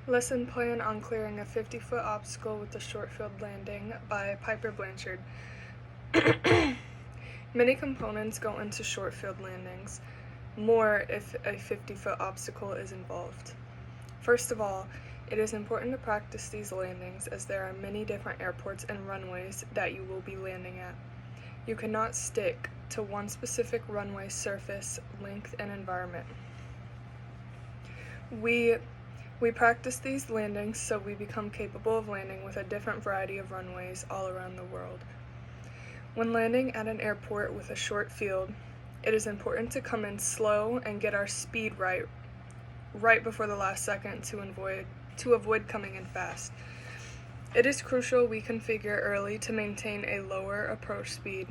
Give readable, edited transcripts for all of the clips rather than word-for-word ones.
Lesson plan on clearing a 50-foot obstacle with a short field landing by Piper Blanchard. Many components go into short field landings, more if a 50-foot obstacle is involved. First of all, it is important to practice these landings as there are many different airports and runways that you will be landing at. You cannot stick to one specific runway surface, length, and environment. We practice these landings so we become capable of landing with a different variety of runways all around the world. When landing at an airport with a short field, it is important to come in slow and get our speed right before the last second to avoid coming in fast. It is crucial we configure early to maintain a lower approach speed.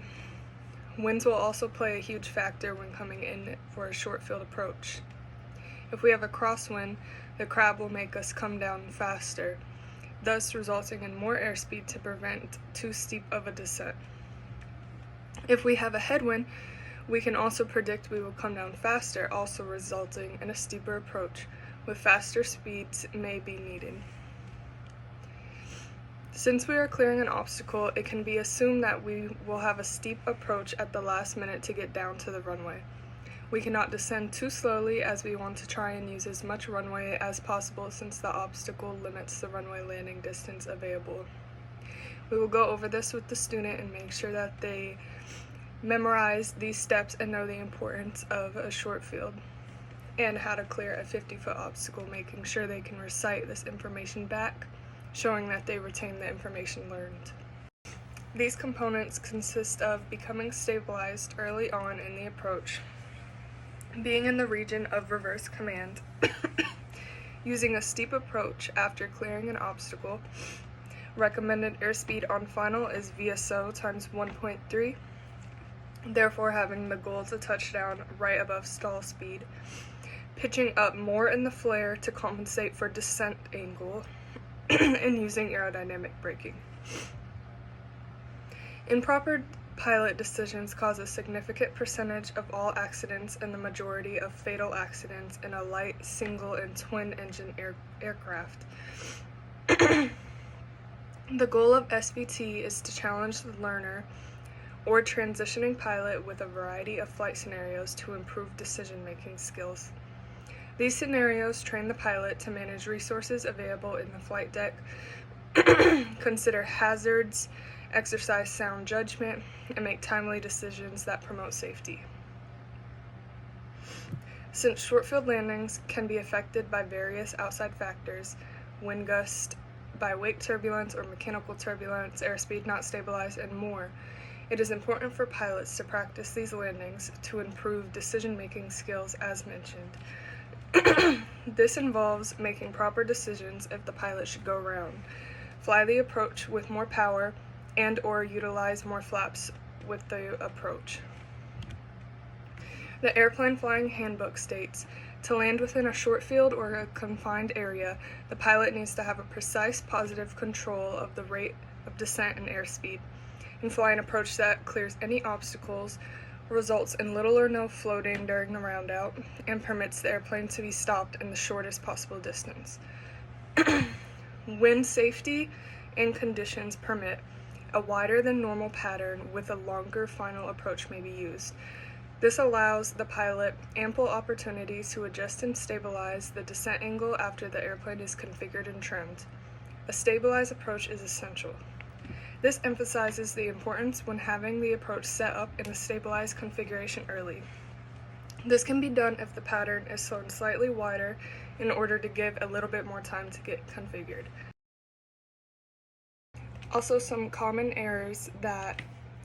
Winds will also play a huge factor when coming in for a short field approach. If we have a crosswind, the crab will make us come down faster, thus resulting in more airspeed to prevent too steep of a descent. If we have a headwind, we can also predict we will come down faster, also resulting in a steeper approach, with faster speeds may be needed. Since we are clearing an obstacle, it can be assumed that we will have a steep approach at the last minute to get down to the runway. We cannot descend too slowly as we want to try and use as much runway as possible since the obstacle limits the runway landing distance available. We will go over this with the student and make sure that they memorize these steps and know the importance of a short field and how to clear a 50-foot obstacle, making sure they can recite this information back, showing that they retain the information learned. These components consist of becoming stabilized early on in the approach, being in the region of reverse command, using a steep approach after clearing an obstacle. Recommended airspeed on final is VSO times 1.3, therefore having the goal to touchdown right above stall speed. Pitching up more in the flare to compensate for descent angle, and using aerodynamic braking. Improper pilot decisions cause a significant percentage of all accidents and the majority of fatal accidents in a light, single, and twin-engine aircraft. The goal of SVT is to challenge the learner or transitioning pilot with a variety of flight scenarios to improve decision-making skills. These scenarios train the pilot to manage resources available in the flight deck, consider hazards, exercise sound judgment, and make timely decisions that promote safety. Since short field landings can be affected by various outside factors, wind gust, by wake turbulence or mechanical turbulence, airspeed not stabilized, and more, it is important for pilots to practice these landings to improve decision-making skills as mentioned. This involves making proper decisions if the pilot should go around, fly the approach with more power, and or utilize more flaps with the approach. The Airplane Flying Handbook states, to land within a short field or a confined area, the pilot needs to have a precise positive control of the rate of descent and airspeed, and fly an approach that clears any obstacles, results in little or no floating during the round out, and permits the airplane to be stopped in the shortest possible distance. When safety and conditions permit, a wider than normal pattern with a longer final approach may be used. This allows the pilot ample opportunities to adjust and stabilize the descent angle after the airplane is configured and trimmed. A stabilized approach is essential. This emphasizes the importance when having the approach set up in a stabilized configuration early. This can be done if the pattern is sewn slightly wider in order to give a little bit more time to get configured. Also, some common errors that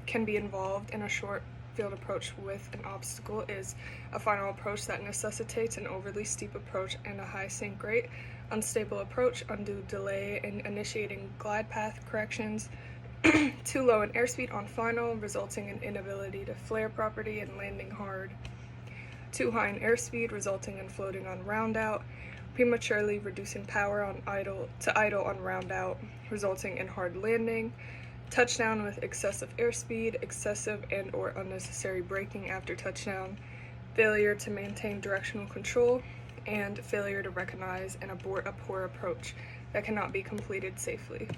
can be involved in a short field approach with an obstacle is a final approach that necessitates an overly steep approach and a high sink rate, unstable approach, undue delay in initiating glide path corrections, too low in airspeed on final, resulting in inability to flare properly and landing hard, too high in airspeed, resulting in floating on round out, prematurely reducing power on idle on round out, resulting in hard landing, touchdown with excessive airspeed, excessive and or unnecessary braking after touchdown, failure to maintain directional control, and failure to recognize and abort a poor approach that cannot be completed safely.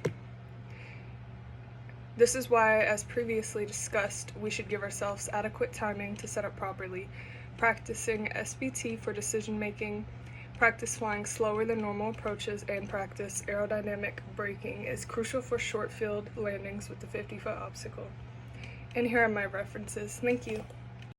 This is why, as previously discussed, we should give ourselves adequate timing to set up properly. Practicing SBT for decision making, practice flying slower than normal approaches, and practice aerodynamic braking is crucial for short field landings with the 50-foot obstacle. And here are my references. Thank you.